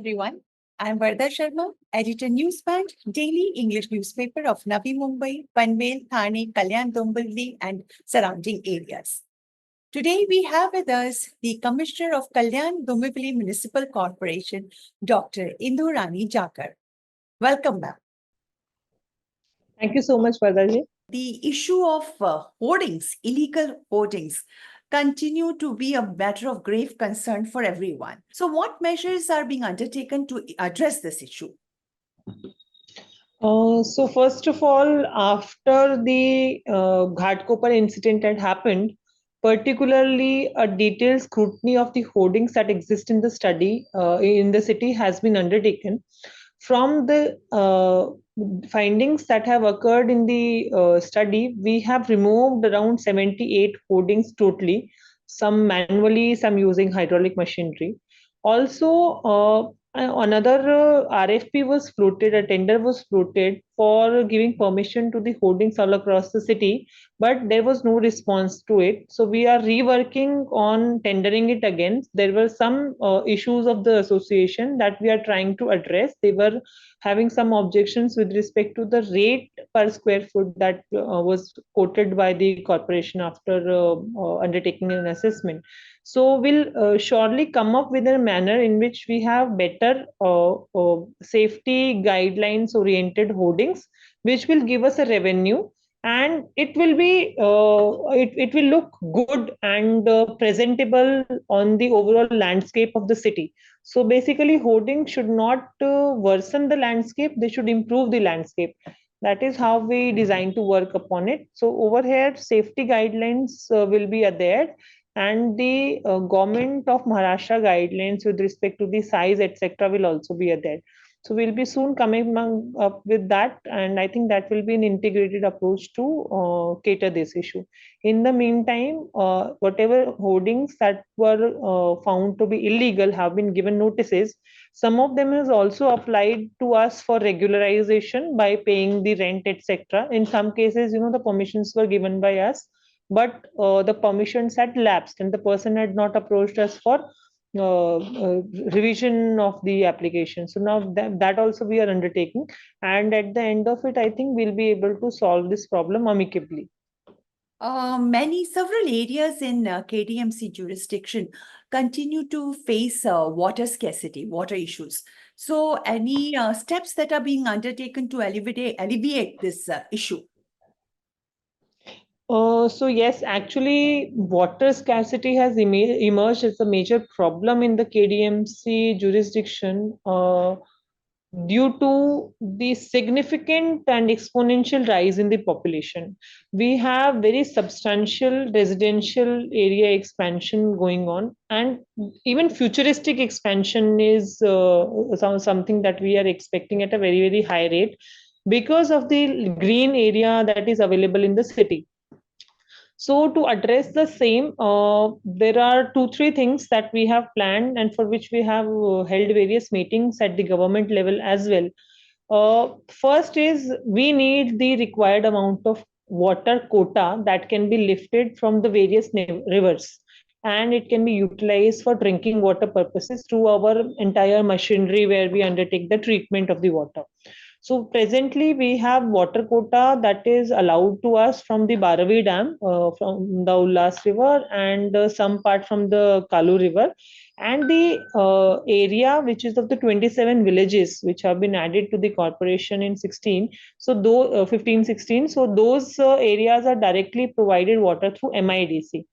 everyone. I'm Varda Sharma, editor Newsband, daily English newspaper of Navi Mumbai, Panvel, Thane, Kalyan-Dombivli and surrounding areas. Today we have with us the Commissioner of Kalyan-Dombivli Municipal Corporation, Dr. Indu Rani Jakhar. Welcome, ma'am. Thank you so much, Vardaji. The issue of hoardings, illegal hoardings, continue to be a matter of grave concern for everyone. So what measures are being undertaken to address this issue? So first of all, after the Ghatkopar incident had happened, particularly a detailed scrutiny of the hoardings that exist in the city has been undertaken. From the findings that have occurred in the study, we have removed around 78 hoardings totally, some manually, some using hydraulic machinery. Also, another RFP was floated, a tender was floated for giving permission to the hoardings all across the city, but there was no response to it. So we are reworking on tendering it again. There were some issues of the association that we are trying to address. They were having some objections with respect to the rate per square foot that was quoted by the corporation after undertaking an assessment. So we'll surely come up with a manner in which we have better safety guidelines oriented hoardings, which will give us a revenue, and it will be it will look good and presentable on the overall landscape of the city. So basically, hoarding should not worsen the landscape; they should improve the landscape. That is how we design to work upon it. So over here, safety guidelines will be adhered, and the government of Maharashtra guidelines with respect to the size, etc., will also be adhered. So we'll be soon coming up with that, and I think that will be an integrated approach to cater this issue. In the meantime, whatever hoardings that were found to be illegal have been given notices. Some of them is also applied to us for regularization by paying the rent, etc. In some cases, the permissions were given by us, but the permissions had lapsed and the person had not approached us for revision of the application. So now that also we are undertaking, and at the end of it, I think we'll be able to solve this problem amicably. Several areas in KDMC jurisdiction continue to face water scarcity, water issues. So any steps that are being undertaken to alleviate this issue? So yes, actually, water scarcity has emerged as a major problem in the KDMC jurisdiction due to the significant and exponential rise in the population. We have very substantial residential area expansion going on, and even futuristic expansion is something that we are expecting at a very, very high rate because of the green area that is available in the city. So to address the same, there are 2-3 things that we have planned and for which we have held various meetings at the government level as well. First is we need the required amount of water quota that can be lifted from the various rivers, and it can be utilized for drinking water purposes through our entire machinery where we undertake the treatment of the water. So presently we have water quota that is allowed to us from the Baravi Dam, from the Ullas River, and some part from the Kalu River, and the area which is of the 27 villages which have been added to the corporation in 16. So though 15-16, so those areas are directly provided water through MIDC.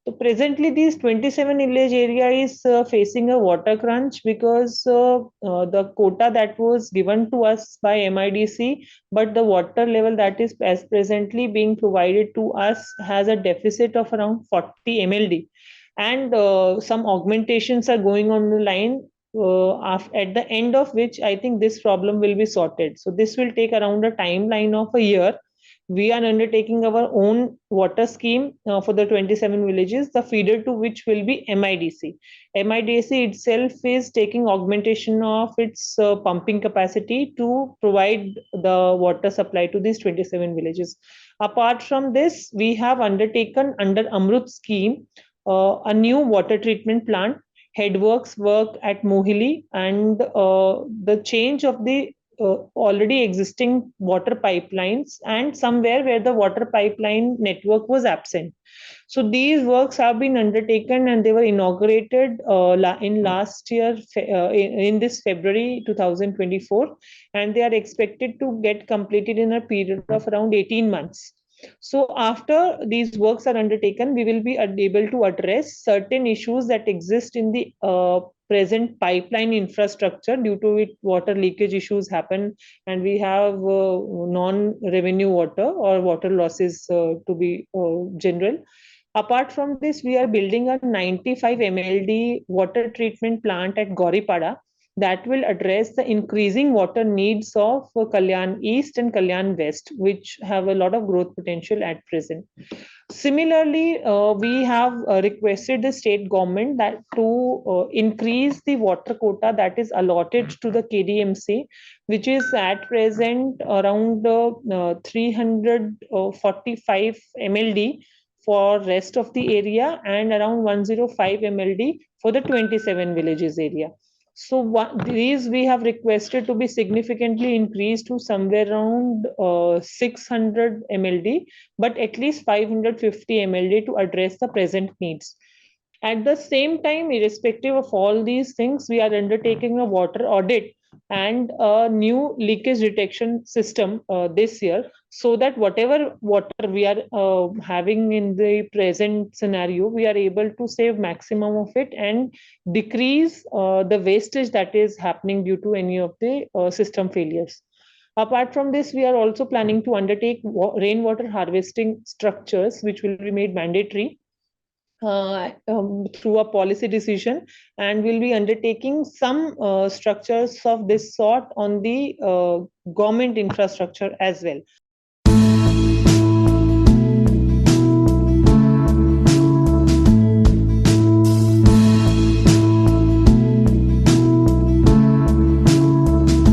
So presently, these 27 village area is facing a water crunch because the quota that was given to us by MIDC, but the water level that is as presently being provided to us has a deficit of around 40 MLD, and some augmentations are going on the line. At the end of which, I think this problem will be sorted. So this will take around a timeline of a year. We are undertaking our own water scheme for the 27 villages, the feeder to which will be MIDC. MIDC itself is taking augmentation of its pumping capacity to provide the water supply to these 27 villages. Apart from this, we have undertaken under Amrut scheme a new water treatment plant. headworks work at Mohili, and the change of the already existing water pipelines, and somewhere where the water pipeline network was absent. So these works have been undertaken and they were inaugurated in last year, in this February 2024, and they are expected to get completed in a period of around 18 months. So after these works are undertaken, we will be able to address certain issues that exist in the present pipeline infrastructure, due to which water leakage issues happen, and we have non-revenue water or water losses, to be general. Apart from this, we are building a 95 MLD water treatment plant at Gauripada that will address the increasing water needs of Kalyan East and Kalyan West, which have a lot of growth potential at present. Similarly, we have requested the state government that to increase the water quota that is allotted to the KDMC, which is at present around 345 MLD for rest of the area, and around 105 MLD for the 27 villages area. So these we have requested to be significantly increased to somewhere around 600 MLD, but at least 550 MLD to address the present needs. At the same time, irrespective of all these things, we are undertaking a water audit and a new leakage detection system this year, so that whatever water we are having in the present scenario, we are able to save maximum of it and decrease the wastage that is happening due to any of the system failures. Apart from this, we are also planning to undertake rainwater harvesting structures, which will be made mandatory through a policy decision, and will be undertaking some structures of this sort on the government infrastructure as well.